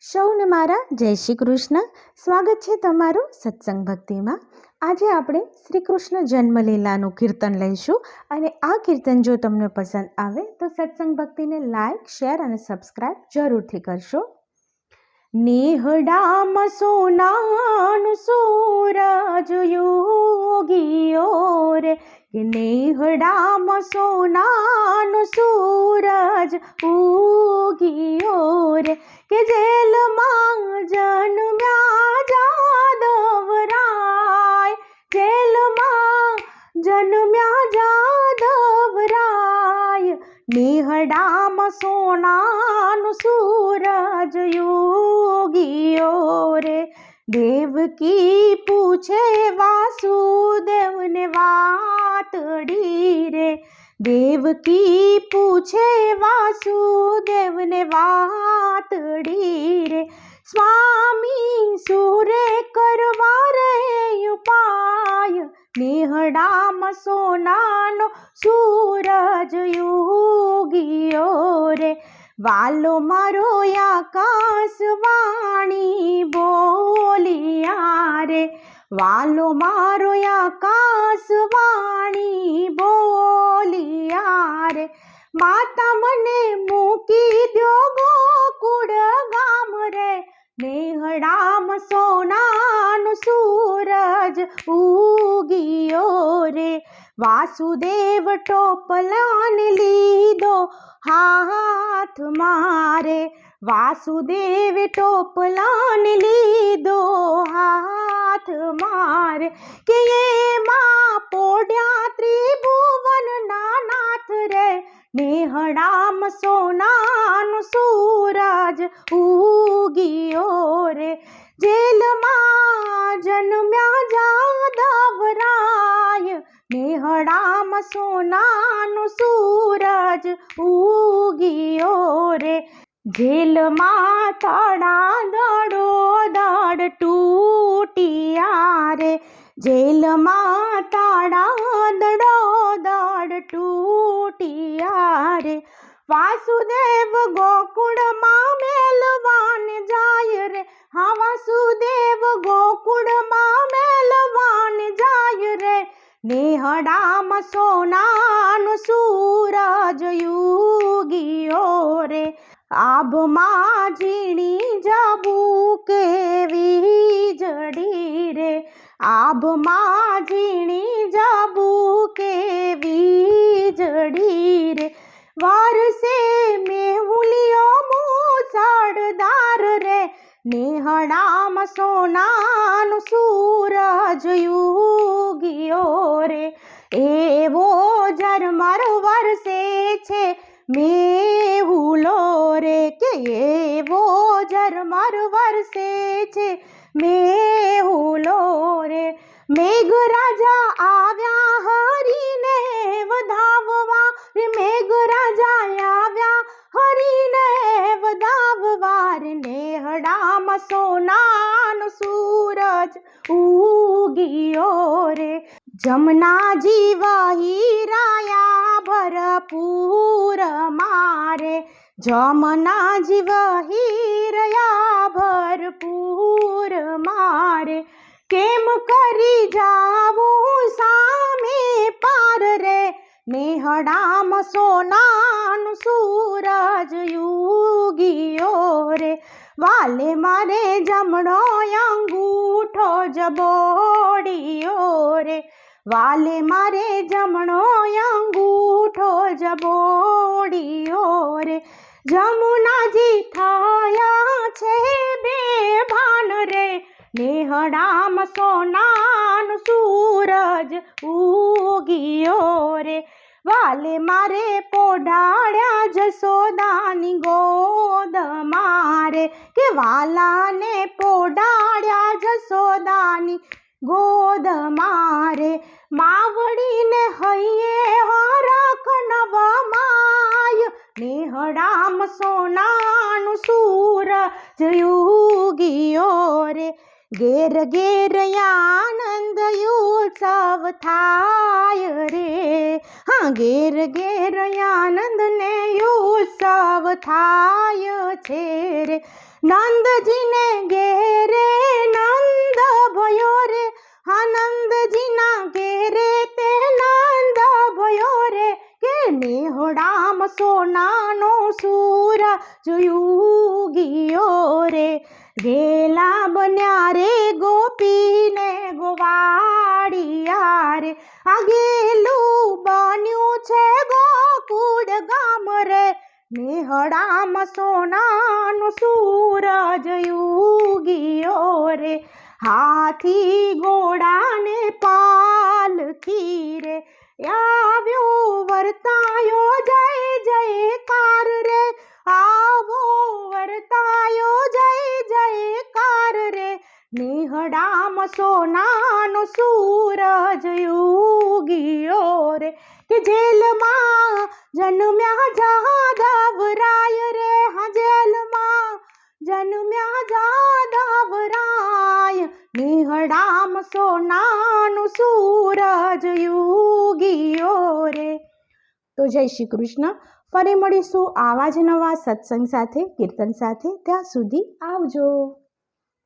સૌને મારા જય શ્રી કૃષ્ણ. સ્વાગત છે તમારું સત્સંગ ભક્તિમાં. આજે આપણે શ્રી કૃષ્ણ જન્મલીલાનું કીર્તન લઈશું અને આ કીર્તન જો તમને પસંદ આવે તો સત્સંગ ભક્તિને લાઈક, શેર અને સબસ્ક્રાઈબ જરૂરથી કરશો. નેહડામ સોનાનું સૂરજ યોગીઓ રે, કે નેહડામ સોનાનું સૂરજ ઉગીઓ રે, કે જેલમાં જન્મ્યા જાદવરાય, જેલમાં જન્મ્યા જાદવરાય. નેહડામ સોનાનું સૂરજ યોગીઓ રે, દેવકી પૂછે વાસુદેવને વાતડી રે, દેવકી પૂછે વાસુદેવને વાતડી રે. સ્વામી સુરે કરવા રે ઉપાય, નેહડામ સોનાનો સૂરજ યોગીઓ રે. વાલો મારો આકાશ વાણી બોલિયા રે, વાલો મારો આકાશ વાણી બોલિયા રે. માતા મને મૂકી દો ગોકુળ ગામ રે, નેહડામ સોનાનું સૂરજ ઉગીઓ રે. વાસુદેવ ટોપલાને લીધો હાથ મારે, વાસુદેવ ટોપલાને લીધો હાથ મારે, કે એમાં પોડ્યા ત્રિભુવનના નાથ રે, નેહડામ સોનાનું સૂરજ ઉગીઓ રે. જેલમાં જન્મ્યા જાદવરાય, નેહડામ સોનાનું સૂરજ ઉગીઓ રે. જેલમાં તાળા દડો દડ તૂટિયા રે, જેલમાં તાળા દડો દડ તૂટિયા રે. વાસુદેવ ગોકુળમાં મેલવાને જાય રે, હા વાસુદેવ ગોકુળમાં મેલવાને જાય રે, નેહડામ સોનાનું સૂરજ યુગીઓ રે. આભમાં ઝીણી જાબુ કેવી જડી રે, આભમાં ઝીણી જાબુ કેવી જડી રે. વારસે મેહુલિયો મૂસળધાર રે, નેહડામ સોનાનું સૂરજ યુગીઓ રે. એવો ઝરમર વરસે છે મેહુલો રે, કે એવો ઝરમર વરસે છે મેહુલો રે. મેઘરાજા આવ્યા હરીને વધાવવા રે, મેઘરાજા આવ્યા હરીને વધાવવા રે, નેહડામ સોનાનું સૂરજ ઉગીઓ રે. જમનાજી વહીરાયા ભરપૂર મારે, જમનાજી વહીરયા ભરપૂર મારે. કેમ કરી જાવું સામે પાર રે, નેહડામ સોનાનું સૂરજ યુગીઓ રે. વાલે મારે જમણો અંગૂઠો જબોડિયો રે, વાલે મારે જમણો અંગૂઠો જબોડિયો રે. જમુનાજી થયા છે બેભાન રે, નેહડામ સોનાનું સૂરજ ઉગીઓ રે. વાલે મારે પોઢાડ્યા જશોદાની ગોદ મારે, કે વાલાને પોઢાડ્યા જશોદાની ગોદ મારે. માવડીને હૈયે હરખ નવમાય, નેહડામ સોનાનું સૂરજ યુગીઓ રે. ઘેર ઘેર આનંદ ઉત્સવ થાય રે, હા ઘેર ઘેર આનંદ ને ઉત્સવ થાય છે રે. નંદજીને ઘેરે નંદ ભયો રે, હા નંદજીના ઘેરે તે નંદ ભયો રે, કે નેહડામ સોનાનો સૂરજ ઉગિયો રે, ગેલા બન્યા રે ગોપીને ગોવાળિયા રે, આ ગેલું બન્યું છે ગોકુળ ગામ રે, નેહડામ સોનાનો સૂરજ ઉગિયો રે, હાથી ઘોડાને પાલખી રે, આવ્યો વર્તાયો જય જયકાર રે, આવો વર્તાયો જય જયકાર રે, નેહડામ સોનાનો સૂરજ ઉગિયો રે, કે જેલમાં જન્મ્યા જાદવરાય રે, હા જેલમાં જન્મ્યા જાદવરાય, નેહડામ સોનાનો સૂરજ ઉગિયો રે. તો જય શ્રી કૃષ્ણ. ફરી મળીશું આવા જ નવા સત્સંગ સાથે, કીર્તન સાથે. ત્યાં સુધી આવજો.